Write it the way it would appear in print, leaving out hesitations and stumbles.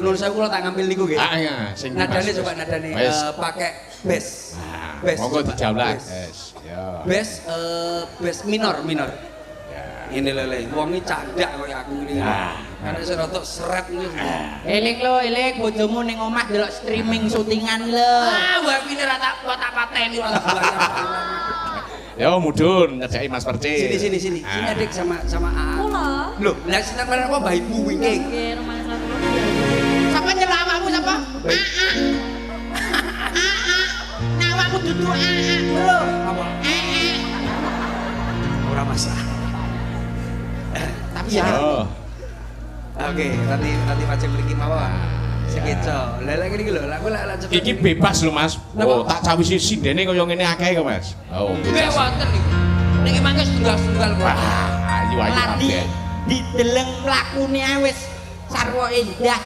Menurut saya kalau tak ngambil niku nggih. Ah iya, sing nadane coba nadane pakai bass. Bass. Monggo dijawab. Ya. Bass minor. Ya. Ini lele, wong iki candak koyo aku ngene. Karena saya rotok seret ini. Eling bojomu ning omah delok streaming syutingan lho. Mbak ini rata pateni ora Ya mudun ngejaki Mas Percis. Sini. Sini Adik sama AA. Kula. Loh, lah seneng karo apa Mbah Ibu wingi? Nggih, rumah sakit. Sapa nyelok awakmu sapa? Nah awakmu dudu bro. Apa? Ora masalah. Tapi ya. Oke, nanti macam mriki mawon. Sekeco. Lah lek iki lho, aku lek cepet. Iki bebas lho Mas. Oh, tak cawisi sindene kaya ngene akeh kok Mas. Oh, Nggih wonten niku. Niki mangke setunggal kok. Ayu Ladi dideleng mlakune wis sarwa indah.